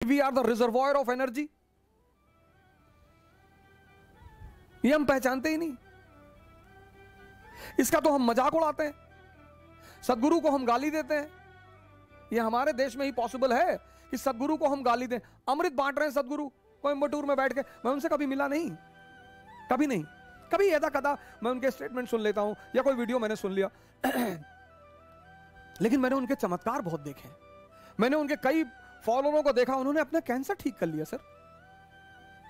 We are the reservoir of energy, ये हम पहचानते ही नहीं। इसका तो हम मजाक उड़ाते हैं, सदगुरु को हम गाली देते हैं। ये हमारे देश में ही पॉसिबल है कि सदगुरु को हम गाली दें। अमृत बांट रहे हैं सदगुरु कोयंबटूर में बैठ के, मैं उनसे कभी मिला नहीं, कभी नहीं, कभी यदा कदा मैं उनके स्टेटमेंट सुन लेता हूं या कोई वीडियो मैंने सुन लिया लेकिन मैंने उनके चमत्कार बहुत देखे। मैंने उनके कई फॉलोअरों को देखा, उन्होंने अपना कैंसर ठीक कर लिया सर।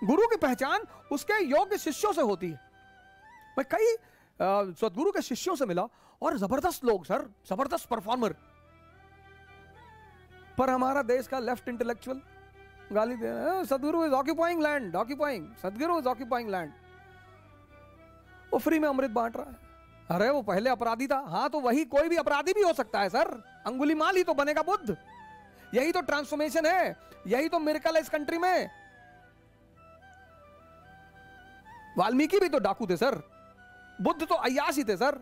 गुरु की पहचान उसके योग्य शिष्यों से होती है। मैं कई सदगुरु के शिष्यों से मिला और जबरदस्त लोग सर, जबरदस्त परफॉर्मर, पर हमारा देश का लेफ्ट इंटेलेक्चुअल गाली दे रहा है, सदगुरु इज ऑक्यूपाइंग लैंड, ऑक्यूपाइंग, सदगुरु इज ऑक्यूपाइंग लैंड। वो फ्री में अमृत बांट रहा है। अरे वो पहले अपराधी था, हाँ तो वही कोई भी अपराधी भी हो सकता है सर। अंगुलीमाल ही तो बनेगा बुद्ध। यही तो ट्रांसफॉर्मेशन है, यही तो मिरेकल है इस कंट्री में। वाल्मीकि भी तो डाकू थे सर, बुद्ध तो अय्याश ही थे सर।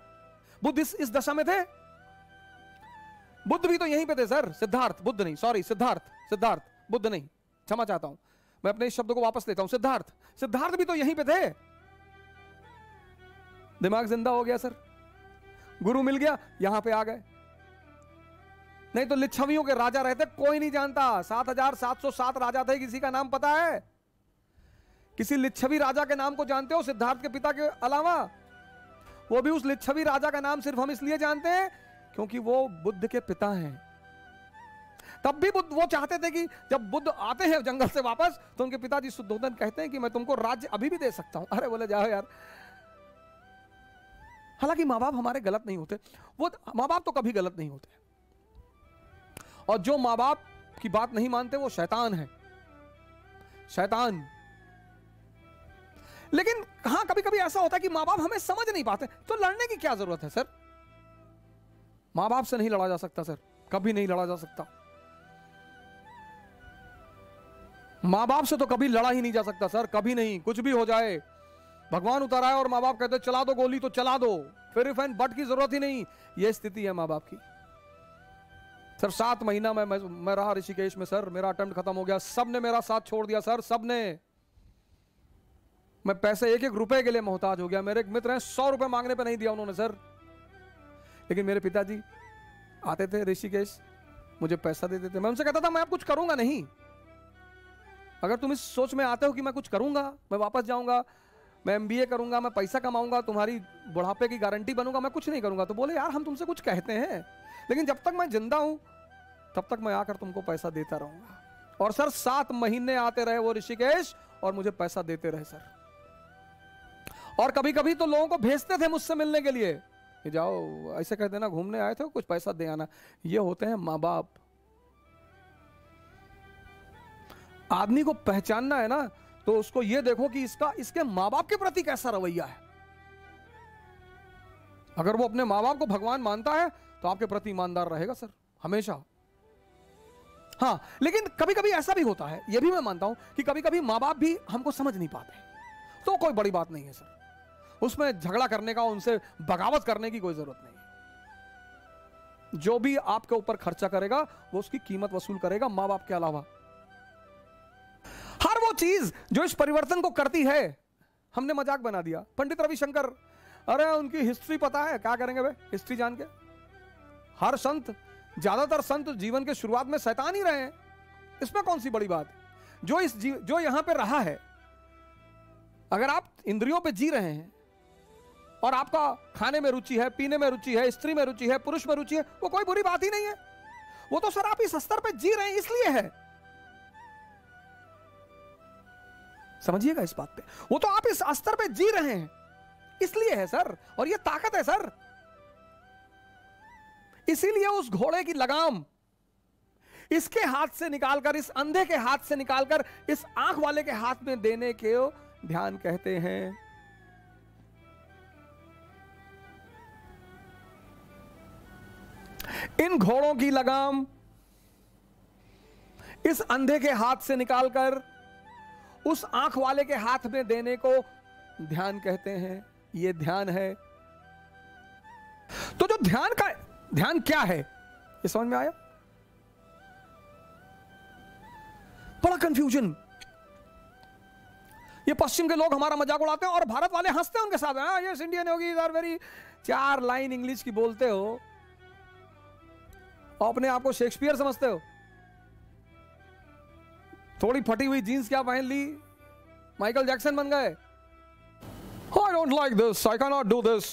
बुद्ध इस दशा में थे, बुद्ध भी तो यहीं पे थे सर। सिद्धार्थ, बुद्ध नहीं, सॉरी सिद्धार्थ, बुद्ध नहीं, क्षमा चाहता हूं, मैं अपने इस शब्द को वापस लेता हूं। सिद्धार्थ भी तो यहीं पे थे। दिमाग जिंदा हो गया सर, गुरु मिल गया, यहां पे आ गए। नहीं तो लिच्छवियों के राजा रहते, कोई नहीं जानता। 7707 राजा थे, किसी का नाम पता है? किसी लिच्छवी राजा के नाम को जानते हो सिद्धार्थ के पिता के अलावा? वो भी उस लिच्छवी राजा का नाम सिर्फ हम इसलिए जानते हैं क्योंकि वो बुद्ध के पिता हैं। तब भी बुद्ध वो चाहते थे कि जब बुद्ध आते हैं जंगल से वापस तो उनके पिताजी शुद्धोधन कहते हैं कि मैं तुमको राज्य अभी भी दे सकता हूं। अरे बोले जाओ यार। हालांकि माँ बाप हमारे गलत नहीं होते, वो माँ बाप तो कभी गलत नहीं होते, और जो माँ बाप की बात नहीं मानते वो शैतान है, शैतान। लेकिन हां कभी कभी ऐसा होता है कि माँ बाप हमें समझ नहीं पाते, तो लड़ने की क्या जरूरत है सर? माँ बाप से नहीं लड़ा जा सकता सर, कभी नहीं लड़ा जा सकता। माँ बाप से तो कभी लड़ा ही नहीं जा सकता सर, कभी नहीं। कुछ भी हो जाए, भगवान उतर आए और माँ बाप कहते चला दो गोली तो चला दो, फिर इफ एंड बट की जरूरत ही नहीं। यह स्थिति है माँ बाप की। सर 7 महीना मैं रहा ऋषिकेश में सर, मेरा अटेम्प्ट खत्म हो गया, सबने मेरा साथ छोड़ दिया सर, सबने। मैं पैसे 1-1 रुपए के लिए मोहताज हो गया। मेरे एक मित्र हैं, 100 रुपए मांगने पे नहीं दिया उन्होंने सर। लेकिन मेरे पिताजी आते थे ऋषिकेश, मुझे पैसा देते थे। मैं उनसे कहता था मैं अब कुछ करूंगा नहीं, अगर तुम इस सोच में आते हो कि मैं कुछ करूंगा, मैं वापस जाऊंगा, मैं एमबीए करूंगा, मैं पैसा कमाऊंगा, तुम्हारी बुढ़ापे की गारंटी बनूंगा, मैं कुछ नहीं करूंगा। तो बोले यार हम तुमसे कुछ कहते हैं, लेकिन जब तक मैं जिंदा हूं तब तक मैं आकर तुमको पैसा देता रहूंगा। और सर 7 महीने आते रहे वो ऋषिकेश और मुझे पैसा देते रहे सर। और कभी कभी तो लोगों को भेजते थे मुझसे मिलने के लिए कि जाओ ऐसे कह देना घूमने आए थे, कुछ पैसा दे आना। ये होते हैं माँ बाप। आदमी को पहचानना है ना, तो उसको ये देखो कि इसके माँ बाप के प्रति कैसा रवैया है। अगर वो अपने माँ बाप को भगवान मानता है तो आपके प्रति ईमानदार रहेगा सर, हमेशा। हाँ, लेकिन कभी कभी ऐसा भी होता है, ये भी मैं मानता हूं कि कभी कभी माँ बाप भी हमको समझ नहीं पाते, तो कोई बड़ी बात नहीं है सर। उसमें झगड़ा करने का, उनसे बगावत करने की कोई जरूरत नहीं है। जो भी आपके ऊपर खर्चा करेगा वो उसकी कीमत वसूल करेगा, माँ बाप के अलावा। हर वो चीज जो इस परिवर्तन को करती है, हमने मजाक बना दिया। पंडित रविशंकर, अरे उनकी हिस्ट्री पता है, क्या करेंगे भाई हिस्ट्री जान के? हर संत, ज्यादातर संत जीवन के शुरुआत में शैतान ही रहे हैं, इसमें कौन सी बड़ी बात? जो यहां पे रहा है, अगर आप इंद्रियों पे जी रहे हैं और आपका खाने में रुचि है, पीने में रुचि है, स्त्री में रुचि है, पुरुष में रुचि है, वो कोई बुरी बात ही नहीं है। वो तो सर आप इस स्तर पे जी रहे हैं इसलिए है, समझिएगा इस बात पे। वो तो आप इस स्तर पे जी रहे हैं इसलिए है सर, और ये ताकत है सर। इसीलिए उस घोड़े की लगाम इसके हाथ से निकालकर, इस अंधे के हाथ से निकालकर इस आंख वाले के हाथ में देने के ध्यान कहते हैं। इन घोड़ों की लगाम इस अंधे के हाथ से निकालकर उस आंख वाले के हाथ में देने को ध्यान कहते हैं। यह ध्यान है। तो जो ध्यान क्या है, ये समझ में आया? बड़ा कंफ्यूजन। ये पश्चिम के लोग हमारा मजाक उड़ाते हैं और भारत वाले हंसते हैं उनके साथ। हाँ यस इंडियन होगी इधर वेरी, 4 लाइन इंग्लिश की बोलते हो और अपने आप को शेक्सपियर समझते हो। थोड़ी फटी हुई जीन्स क्या पहन ली, माइकल जैक्सन बन गए। I don't like this, I can not do this.